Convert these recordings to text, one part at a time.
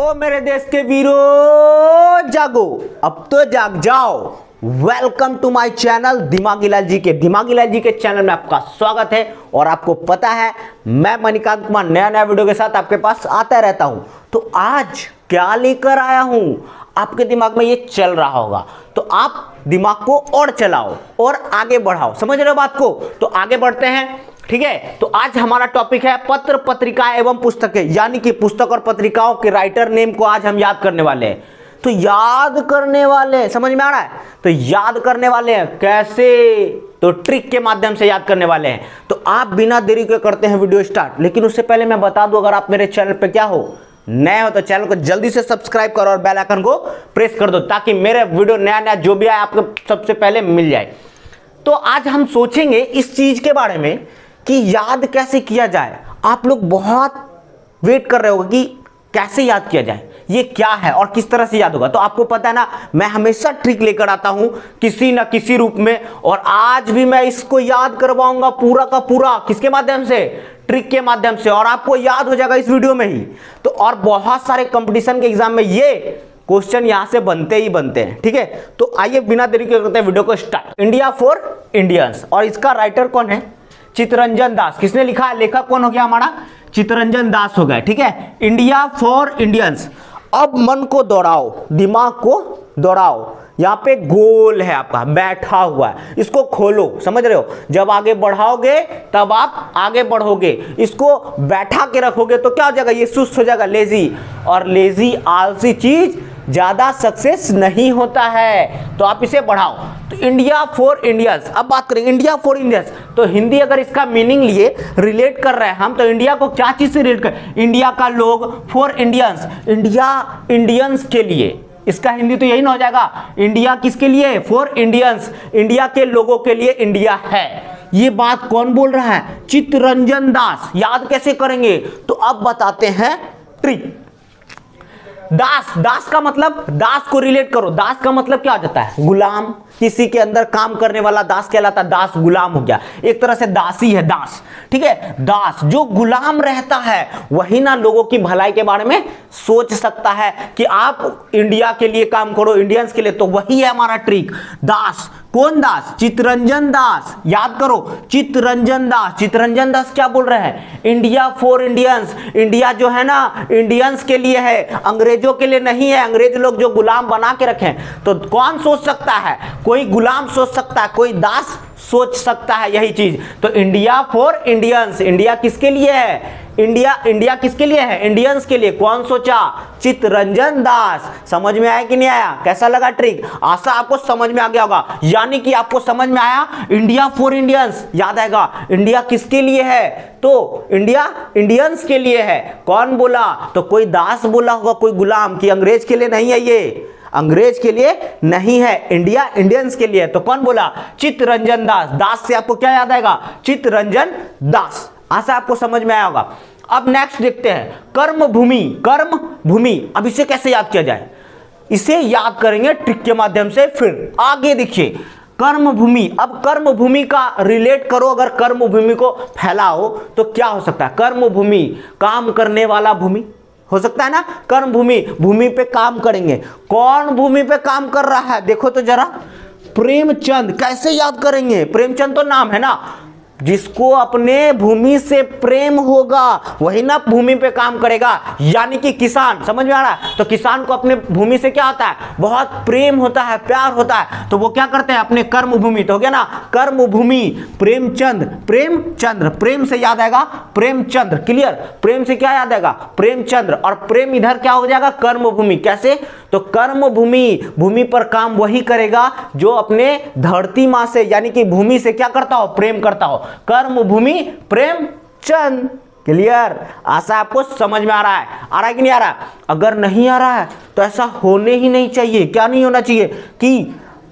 ओ मेरे देश के वीरों, जागो, अब तो जाग जाओ। वेलकम टू माय चैनल दिमागी लाल जी के चैनल में आपका स्वागत है। और आपको पता है मैं मणिकांत कुमार नया नया वीडियो के साथ आपके पास आता रहता हूं। तो आज क्या लेकर आया हूं, आपके दिमाग में ये चल रहा होगा, तो आप दिमाग को और चलाओ और आगे बढ़ाओ। समझ रहे हो बात को? तो आगे बढ़ते हैं, ठीक है। तो आज हमारा टॉपिक है पत्र पत्रिकाएं एवं पुस्तकें, यानी कि पुस्तक और पत्रिकाओं के राइटर नेम को आज हम याद करने वाले हैं। तो याद करने वाले हैं, समझ में आ रहा है? तो याद करने वाले हैं कैसे? तो ट्रिक के माध्यम से याद करने वाले हैं। तो आप बिना देरी के करते हैं वीडियो स्टार्ट। लेकिन उससे पहले मैं बता दूं, अगर आप मेरे चैनल पे क्या हो, नए हो, तो चैनल को जल्दी से सब्सक्राइब करो और बेल आइकन को प्रेस कर दो, ताकि मेरे वीडियो नया नया जो भी आए आपको सबसे पहले मिल जाए। तो आज हम सोचेंगे इस चीज के बारे में कि याद कैसे किया जाए। आप लोग बहुत वेट कर रहे हो कि कैसे याद किया जाए, ये क्या है और किस तरह से याद होगा। तो आपको पता है ना, मैं हमेशा ट्रिक लेकर आता हूं किसी ना किसी रूप में, और आज भी मैं इसको याद करवाऊंगा पूरा का पूरा। किसके माध्यम से? ट्रिक के माध्यम से। और आपको याद हो जाएगा इस वीडियो में ही। तो और बहुत सारे कंपटीशन के एग्जाम में ये क्वेश्चन यहां से बनते ही बनते हैं, ठीक है। तो आइए बिना देरी के करते हैं वीडियो को स्टार्ट। इंडिया फॉर इंडियंस, और इसका राइटर कौन है? चित्तरंजन दास। किसने लिखा है? लेखक कौन हो गया हमारा? चित्तरंजन दास हो गया, ठीक है। India for Indians. अब मन को दौड़ाओ, दिमाग को दौड़ाओ। यहां पे गोल है आपका, बैठा हुआ है, इसको खोलो। समझ रहे हो? जब आगे बढ़ाओगे तब आप आगे बढ़ोगे। इसको बैठा के रखोगे तो क्या हो जाएगा? ये सुस्त हो जाएगा, लेजी। और लेजी आलसी चीज ज्यादा सक्सेस नहीं होता है। तो आप इसे बढ़ाओ। तो इंडिया फॉर इंडियंस। अब बात करें इंडिया फॉर इंडियंस, तो हिंदी अगर इसका मीनिंग लिए रिलेट कर रहे हैं हम, तो इंडिया को क्या चीज से रिलेट कर? इंडिया का लोग, फॉर इंडियंस, इंडिया इंडियंस के लिए। इसका हिंदी तो यही ना हो जाएगा, इंडिया किसके लिए? फॉर इंडियंस, इंडिया के लोगों के लिए इंडिया है। ये बात कौन बोल रहा है? चित्तरंजन दास। याद कैसे करेंगे? तो अब बताते हैं ट्रिक। दास, दास का मतलब, दास को रिलेट करो। दास का मतलब क्या हो जाता है? गुलाम। किसी के अंदर काम करने वाला दास कहलाता है। दास गुलाम हो गया, एक तरह से दासी है दास, ठीक है। दास जो गुलाम रहता है वही ना लोगों की भलाई के बारे में सोच सकता है कि आप इंडिया के लिए काम करो, इंडियंस के लिए। तो वही है हमारा ट्रिक। दास, कौन दास? चित्तरंजन दास। याद करो, चित्तरंजन दास। चित्तरंजन दास क्या बोल रहे हैं? India for Indians. इंडिया जो है ना इंडियंस के लिए है, अंग्रेजों के लिए नहीं है। अंग्रेज लोग जो गुलाम बना के रखे हैं, तो कौन सोच सकता है? कोई गुलाम सोच सकता है, कोई दास सोच सकता है यही चीज। तो इंडिया फॉर इंडियंस, इंडिया किसके लिए है? इंडिया, इंडिया किसके लिए है? इंडियंस के लिए। कौन सोचा? चित्तरंजन दास। समझ में आया कि नहीं आया? कैसा लगा ट्रिक? आशा आपको समझ में आ गया होगा। यानी कि आपको समझ में आया, इंडिया फॉर इंडियंस याद आएगा। इंडिया किसके लिए है? तो इंडिया इंडियंस के लिए है। कौन बोला? तो कोई दास बोला होगा, कोई गुलाम, कि अंग्रेज के लिए नहीं है, ये अंग्रेज के लिए नहीं है, इंडिया इंडियंस के लिए। तो कौन बोला? चित्तरंजन दास। दास से आपको क्या याद आएगा? चित्तरंजन दास। आशा आपको समझ में आया होगा। अब नेक्स्ट देखते हैं, कर्म भूमि। कर्म भूमि, अब इसे कैसे याद किया जाए? इसे याद करेंगे ट्रिक के माध्यम से। फिर आगे देखिए, कर्म भूमि। अब कर्म भूमि का रिलेट करो, अगर कर्म भूमि को फैलाओ तो क्या हो सकता है? कर्म भूमि, काम करने वाला भूमि हो सकता है ना। कर्म भूमि, भूमि पे काम करेंगे। कौन भूमि पे काम कर रहा है? देखो तो जरा, प्रेमचंद। कैसे याद करेंगे? प्रेमचंद तो नाम है ना, जिसको अपने भूमि से प्रेम होगा वही ना भूमि पे काम करेगा। यानी कि किसान। समझ में आ रहा है? तो किसान को अपने भूमि से क्या होता है? बहुत प्रेम होता है, प्यार होता है। तो वो क्या करते हैं? अपने कर्म भूमि। तो हो गया ना कर्म भूमि। प्रेमचंद, प्रेमचंद्र, प्रेम से याद आएगा प्रेमचंद्र। क्लियर? प्रेम से क्या याद आएगा? प्रेमचंद्र। और प्रेम इधर क्या हो जाएगा? कर्म भूमि। कैसे? तो कर्म भूमि, भूमि पर काम वही करेगा जो अपने धरती मां से, यानी कि भूमि से क्या करता हो? प्रेम करता हो। कर्म भूमि प्रेमचंद। क्लियर? आशा आपको समझ में आ रहा है? आ रहा है कि नहीं आ रहा? अगर नहीं आ रहा है तो ऐसा होने ही नहीं चाहिए। क्या नहीं होना चाहिए? कि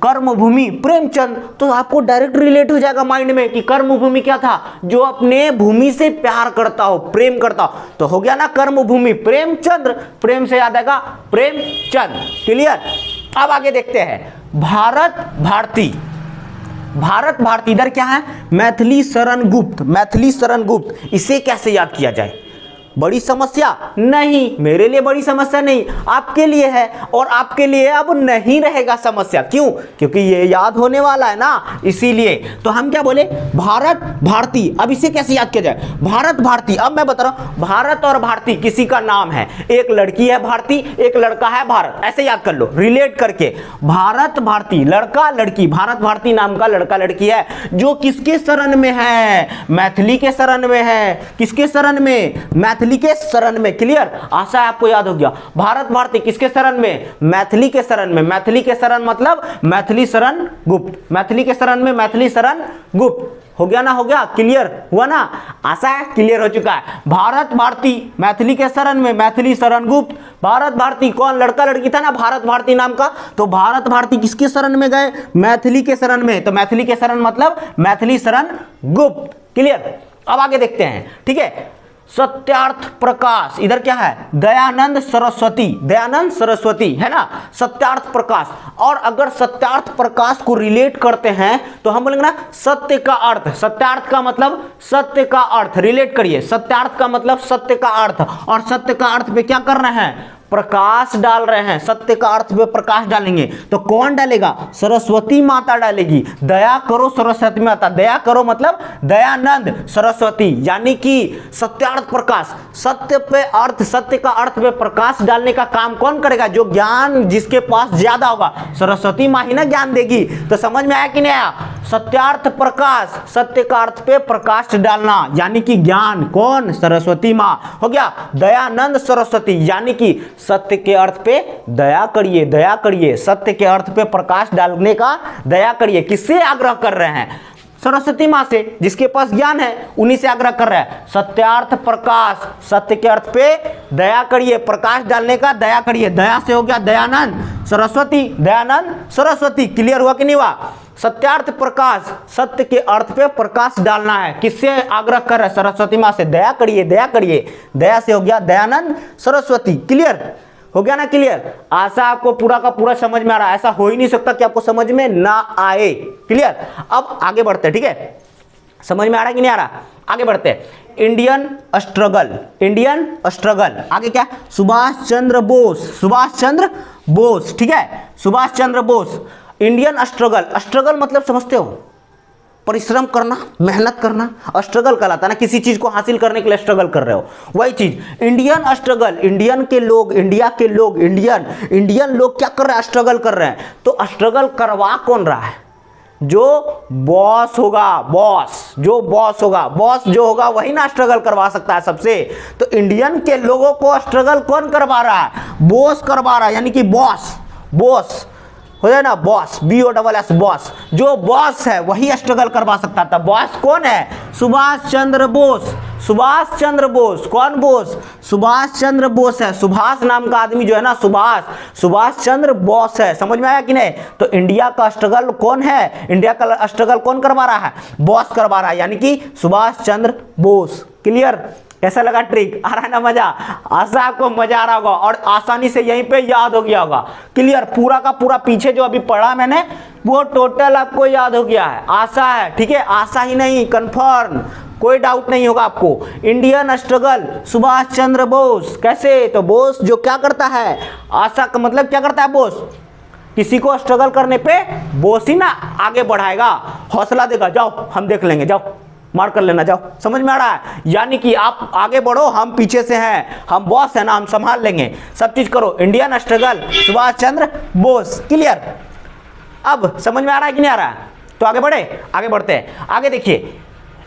कर्म भूमि प्रेमचंद, तो आपको डायरेक्ट रिलेट हो जाएगा माइंड में कि कर्म भूमि क्या था? जो अपने भूमि से प्यार करता हो, प्रेम करता हो। तो हो गया ना कर्म भूमि प्रेमचंद्र। प्रेम से याद आएगा प्रेमचंद। क्लियर? अब आगे देखते हैं, भारत भारती। भारत भारती, इधर क्या है? मैथिली शरण गुप्त। मैथिली शरण गुप्त, इसे कैसे याद किया जाए? बड़ी समस्या नहीं, मेरे लिए बड़ी समस्या नहीं, आपके लिए है, और आपके लिए अब नहीं रहेगा समस्या। क्यों? क्योंकि ये याद होने वाला है ना, इसीलिए। तो हम क्या बोले? भारत भारती। अब इसे कैसे याद किया जाए? भारत भारती। अब मैं बता रहा हूं, भारत और भारती किसी का नाम है, एक लड़की है भारती, एक लड़का है भारत, ऐसे याद कर लो रिलेट करके। भारत भारती, लड़का लड़की, भारत भारती नाम का लड़का लड़की है, जो किसके शरण में है? मैथिली के शरण में है। किसके शरण में? मैथिली के शरण में। क्लियर? आशा है आपको याद हो गया। भारत भारती किसके शरण में? मैथिली के शरण में। मैथिली के शरण मतलब मैथिली शरण गुप्त। मैथिली के शरण में मैथिली शरण गुप्त। हो गया ना? हो गया? क्लियर हुआ ना? आशा है क्लियर हो चुका है। भारत भारती मैथिली के शरण में, मैथिली शरण गुप्त। भारत भारती कौन? लड़का लड़की था ना भारत भारती नाम का, तो भारत भारती किसके शरण में गए? मैथिली के शरण में। तो मैथिली के शरण मतलब मैथिली शरण गुप्त। क्लियर? अब आगे देखते हैं। ठीक है, सत्यार्थ प्रकाश, इधर क्या है? दयानंद सरस्वती। दयानंद सरस्वती है ना, सत्यार्थ प्रकाश। और अगर सत्यार्थ प्रकाश को रिलेट करते हैं तो हम बोलेंगे ना सत्य का अर्थ। सत्यार्थ का मतलब सत्य का अर्थ, रिलेट करिए। सत्यार्थ का मतलब सत्य का अर्थ, और सत्य का अर्थ पे क्या कर रहे हैं? प्रकाश डाल रहे हैं। सत्य का अर्थ पे प्रकाश डालेंगे तो कौन डालेगा? सरस्वती माता डालेगी। दया करो सरस्वती माता। दया करो मतलब दयानंद सरस्वती, यानी कि सत्यार्थ प्रकाश, सत्य पे अर्थ, सत्य का अर्थ पे प्रकाश डालने का काम कौन करेगा? जो ज्ञान जिसके पास ज्यादा होगा, सरस्वती माँ ही ना ज्ञान देगी। तो समझ में आया कि नहीं आया? सत्यार्थ प्रकाश, सत्य का अर्थ पे प्रकाश डालना, यानी कि ज्ञान कौन? सरस्वती माँ। हो गया दयानंद सरस्वती, यानी कि सत्य के अर्थ पे दया करिए। दया करिए, सत्य के अर्थ पे प्रकाश डालने का दया करिए। किससे आग्रह कर रहे हैं? सरस्वती माँ से, जिसके पास ज्ञान है उन्हीं से आग्रह कर रहा है। सत्यार्थ प्रकाश, सत्य के अर्थ पे दया करिए, प्रकाश डालने का दया करिए। दया से हो गया दयानंद सरस्वती। दयानंद सरस्वती। क्लियर हुआ कि नहीं हुआ? सत्यार्थ प्रकाश, सत्य के अर्थ पे प्रकाश डालना है। किससे आग्रह कर रहा है? सरस्वती माँ से। दया करिए, दया करिए। दया से हो गया दयानंद सरस्वती। क्लियर हो गया ना? क्लियर? आशा आपको पूरा का पूरा समझ में आ रहा है। ऐसा हो ही नहीं सकता कि आपको समझ में ना आए। क्लियर? अब आगे बढ़ते हैं। ठीक है, समझ में आ रहा है कि नहीं आ रहा? आगे बढ़ते हैं। Indian struggle, Indian struggle. आगे क्या? सुभाष चंद्र बोस, सुभाष चंद्र बोस। ठीक है, Subhash Chandra Bose. Indian struggle, struggle मतलब समझते हो? परिश्रम करना, मेहनत करना, स्ट्रगल कहलाता है ना। किसी चीज को हासिल करने के लिए स्ट्रगल कर रहे हो, वही चीज इंडियन स्ट्रगल। इंडियन के लोग, इंडिया के लोग, इंडियन लोग क्या कर रहे हैं? स्ट्रगल कर रहे हैं। तो स्ट्रगल करवा कौन रहा है? जो बॉस होगा, बॉस, जो बॉस होगा, बॉस जो होगा वही ना स्ट्रगल करवा सकता है सबसे। तो इंडियन के लोगों को स्ट्रगल कौन करवा रहा है? बॉस करवा रहा है, यानी कि बॉस, बॉस हो जाए ना, बॉस, BOSS बॉस। जो बॉस है वही स्ट्रगल करवा सकता था। बॉस कौन है? सुभाष चंद्र बोस। सुभाष चंद्र बोस। कौन बोस? सुभाष चंद्र बोस है। सुभाष नाम का आदमी जो है ना, सुभाष चंद्र बोस है। समझ में आया कि नहीं? तो इंडिया का स्ट्रगल कौन है? इंडिया का स्ट्रगल कौन करवा रहा है? बॉस करवा रहा है, यानी कि सुभाष चंद्र बोस। क्लियर? कैसा लगा ट्रिक? आ रहा है ना मजा? आशा आपको मजा आ रहा होगा और आसानी से यहीं पे याद हो गया होगा। क्लियर? पूरा का पूरा पीछे जो अभी पढ़ा मैंने वो टोटल आपको याद हो गया है। आशा है, ठीक है? आशा ही नहीं, कंफर्म, कोई डाउट नहीं होगा आपको। Indian struggle, Subhash Chandra Bose. कैसे? तो बोस जो क्या करता है? आशा का मतलब क्या करता है? बोस किसी को स्ट्रगल करने पे बोस ही ना आगे बढ़ाएगा, हौसला देगा। जाओ हम देख लेंगे, जाओ मार कर लेना, जाओ। समझ में आ रहा है? यानी कि आप आगे बढ़ो, हम पीछे से हैं, हम बॉस है ना, हम संभाल लेंगे, सब चीज करो। Indian struggle, Subhash Chandra Bose. Clear? अब समझ में आ रहा है कि नहीं आ रहा है? तो आगे बढ़े, आगे बढ़ते हैं। आगे देखिए,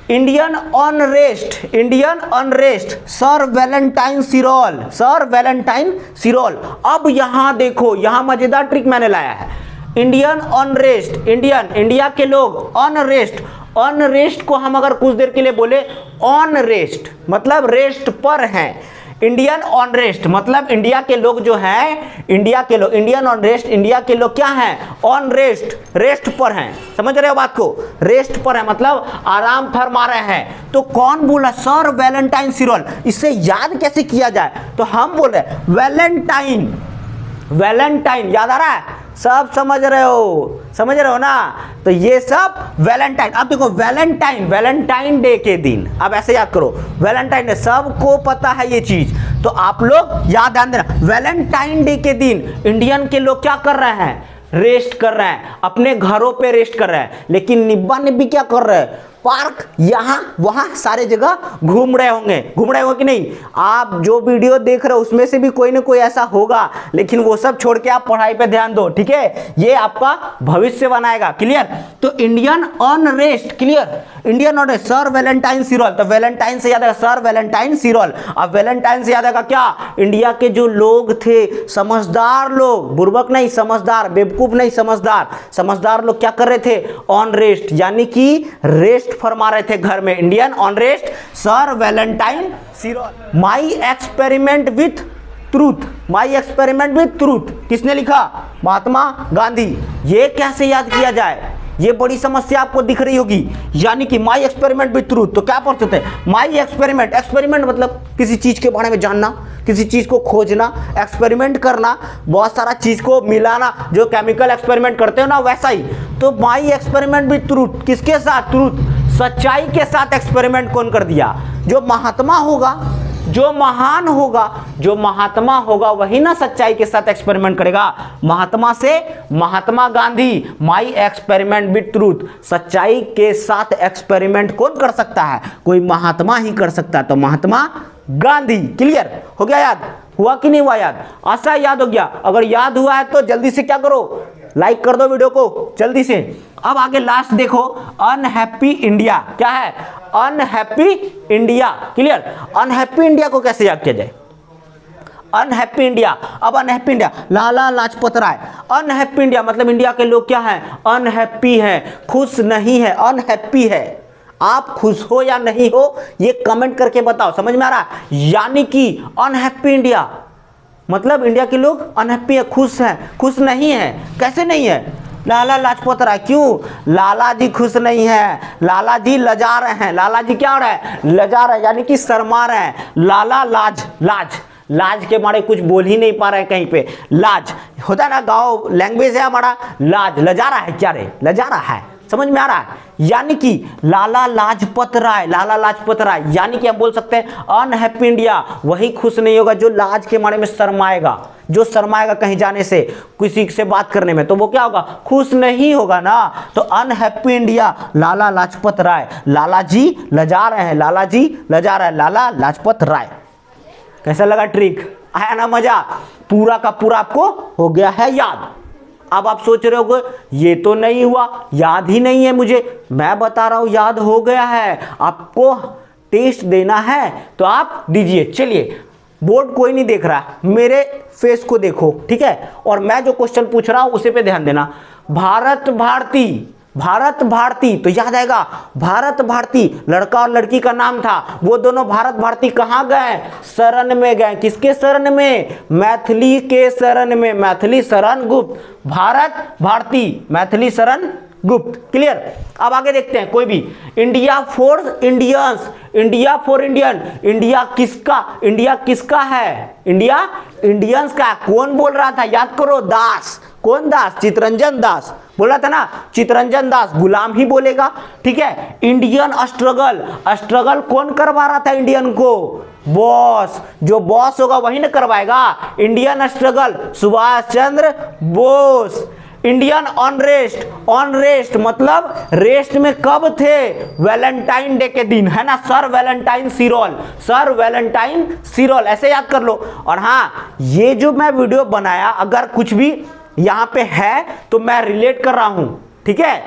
Indian unrest, Indian unrest, sir Valentine Chirol, sir Valentine Chirol. अब यहां देखो, यहां मजेदार ट्रिक मैंने लाया है। इंडियन अनरेस्ट, इंडियन, इंडिया के लोग, अनरेस्ट, अनरेस्ट को हम अगर कुछ देर के लिए बोले ऑन रेस्ट, मतलब रेस्ट पर हैं। इंडियन ऑन रेस्ट मतलब इंडिया के लोग जो हैं, इंडिया के लोग, इंडियन ऑन रेस्ट, इंडिया के लोग क्या हैं? ऑन रेस्ट, रेस्ट पर हैं। समझ रहे हो बात को? रेस्ट पर है मतलब आराम फरमा रहे हैं। तो कौन बोला? Sir Valentine सिरोल। इससे याद कैसे किया जाए? तो हम बोल रहे वैलेंटाइन, वैलेंटाइन याद आ रहा है? सब समझ रहे हो ना। तो ये सब वैलेंटाइन, अब देखो वैलेंटाइन डे के दिन, अब ऐसे याद करो, वैलेंटाइन डे सबको पता है ये चीज, तो आप लोग याद ध्यान देना। वैलेंटाइन डे के दिन इंडियन के लोग क्या कर रहे हैं, रेस्ट कर रहे हैं, अपने घरों पे रेस्ट कर रहे हैं। लेकिन निब्बा निब्बी क्या कर रहे हैं, पार्क यहाँ वहाँ सारे जगह घूम रहे होंगे कि नहीं। आप जो वीडियो देख रहे हो उसमें से भी कोई ना कोई ऐसा होगा, लेकिन वो सब छोड़ के आप पढ़ाई पे ध्यान दो, ठीक है। ये आपका भविष्य बनाएगा, क्लियर। तो Indian unrest, clear, Indian unrest, sir Valentine Chirol. तो वैलेंटाइन से याद आएगा सर वैलेंटाइन सिरोल। अब वैलेंटाइन से याद आएगा क्या, इंडिया के जो लोग थे, समझदार लोग, बुर्बक नहीं समझदार, बेवकूफ नहीं समझदार लोग क्या कर रहे थे, ऑन रेस्ट, यानी कि रेस्ट फरमा रहे थे घर में। Indian unrest, sir Valentine सिरोल। My experiment with truth, किसने लिखा, महात्मा गांधी। ये कैसे याद किया जाए, ये बड़ी समस्या आपको दिख रही होगी। यानी कि माई एक्सपेरिमेंट विथ ट्रूथ, तो क्या पढ़ सकते हैं, माई एक्सपेरिमेंट मतलब किसी चीज के बारे में जानना, किसी चीज को खोजना, एक्सपेरिमेंट करना, बहुत सारा चीज को मिलाना, जो केमिकल एक्सपेरिमेंट करते हो ना वैसा ही। तो माई एक्सपेरिमेंट विथ ट्रूथ, किसके साथ, ट्रूथ, सच्चाई के साथ एक्सपेरिमेंट कौन कर दिया, जो महात्मा होगा, जो महान होगा, जो महात्मा होगा वही ना सच्चाई के साथ एक्सपेरिमेंट करेगा। महात्मा से Mahatma Gandhi, my experiment with truth, सच्चाई के साथ एक्सपेरिमेंट कौन कर सकता है, कोई महात्मा ही कर सकता है, तो महात्मा गांधी। क्लियर हो गया, याद हुआ कि नहीं हुआ, याद आशा याद हो गया। अगर याद हुआ है तो जल्दी से क्या करो, लाइक कर दो वीडियो को जल्दी से। अब आगे लास्ट देखो, अनहैप्पी इंडिया, क्या है, unhappy India, clear. Unhappy India को कैसे याद किया जाए, अनहैप्पी इंडिया। अब unhappy India, Lala Lajpat Rai. Unhappy India मतलब इंडिया के लोग क्या है, अनहैप्पी है, खुश नहीं है, अनहैप्पी है। आप खुश हो या नहीं हो ये कमेंट करके बताओ, समझ में आ रहा है। यानी कि अनहैप्पी इंडिया मतलब इंडिया के लोग अनहैप्पी है, खुश है, खुश नहीं है। कैसे नहीं है, लाला लाजपत राय, क्यों, लाला जी खुश नहीं है, लाला जी लजा रहे हैं, लाला जी क्या हो रहा है, लजा रहे हैं, यानी कि शर्मा रहे हैं। लाला लाज के मारे कुछ बोल ही नहीं पा रहे हैं कहीं पे, लाज होता है ना, गाँव लैंग्वेज है हमारा, लाज, लजा रहा है, क्या रे, लजा रहा है, समझ में आ रहा है। यानी कि लाला लाजपत राय, यानी कि हम बोल सकते हैं अनहैप्पी इंडिया वही खुश नहीं होगा जो लाज के मारे में शर्माएगा, जो शर्माएगा कहीं जाने से, किसी से बात करने में, तो वो क्या होगा, खुश नहीं होगा ना। तो अनहैप्पी इंडिया, लाला लाजपत राय, लाला जी लजा रहे हैं, लाला जी लजा रहे हैं, लाला लाजपत राय। कैसा लगा ट्रिक, आया ना मजा, पूरा का पूरा आपको हो गया है याद। अब आप सोच रहे होगे ये तो नहीं हुआ, याद ही नहीं है मुझे, मैं बता रहा हूं याद हो गया है। आपको टेस्ट देना है तो आप दीजिए। चलिए, बोर्ड कोई नहीं देख रहा, मेरे फेस को देखो, ठीक है, और मैं जो क्वेश्चन पूछ रहा हूं उसे पे ध्यान देना। भारत भारती तो याद आएगा, भारत भारती लड़का और लड़की का नाम था, वो दोनों भारत भारती कहाँ गए, शरण में गए। किसके शरण में, मैथिली के शरण में, मैथिली शरण गुप्त, भारत भारती मैथिली शरण गुप्त। क्लियर। अब आगे देखते हैं कोई भी, India for Indians, India for Indian, India किसका है, इंडिया इंडियंस का। कौन बोल रहा था, याद करो, दास, कौन दास, चितरंजन दास बोल रहा था ना, चितरंजन दास, गुलाम ही बोलेगा, ठीक है। इंडियन स्ट्रगल कौन करवा रहा था इंडियन को, बॉस, जो बॉस होगा वही ना करवाएगा। Indian struggle Subhash Chandra Bose. Indian on rest मतलब रेस्ट में कब थे, वैलेंटाइन डे के दिन, है ना, सर वैलेंटाइन सिरोल, ऐसे याद कर लो। और हाँ, ये जो मैं वीडियो बनाया अगर कुछ भी यहाँ पे है तो मैं रिलेट कर रहा हूं, ठीक है,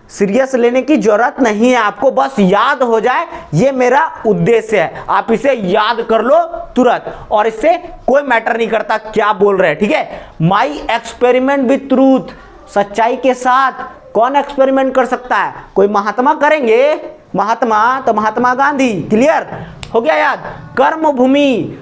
सीरियस लेने की जरूरत नहीं है, आपको बस याद हो जाए, ये मेरा उद्देश्य है। आप इसे याद कर लो तुरंत, और इससे कोई मैटर नहीं करता क्या बोल रहे हैं, ठीक है। माई एक्सपेरिमेंट विथ ट्रूथ, सच्चाई के साथ कौन एक्सपेरिमेंट कर सकता है, कोई महात्मा करेंगे, महात्मा तो महात्मा गांधी। क्लियर हो गया याद। कर्मभूमि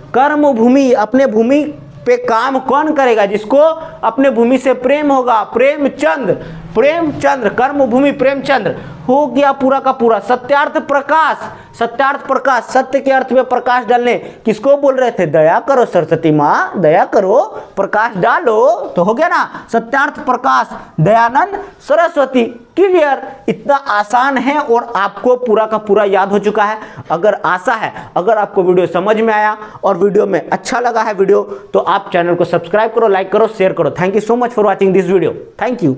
अपने भूमि पे काम कौन करेगा, जिसको अपने भूमि से प्रेम होगा, प्रेमचंद। प्रेमचंद्र, कर्मभूमि प्रेमचंद्र हो गया पूरा का पूरा। सत्यार्थ प्रकाश, सत्यार्थ प्रकाश, सत्य के अर्थ में प्रकाश डालने, किसको बोल रहे थे? दया करो सरस्वती माँ, दया करो, प्रकाश डालो, तो हो गया ना सत्यार्थ प्रकाश, दयानंद सरस्वती। क्लियर, इतना आसान है और आपको पूरा का पूरा याद हो चुका है। अगर आशा है, अगर आपको वीडियो समझ में आया और वीडियो में अच्छा लगा है वीडियो, तो आप चैनल को सब्सक्राइब करो, लाइक करो, शेयर करो। Thank you so much for watching this video. Thank you.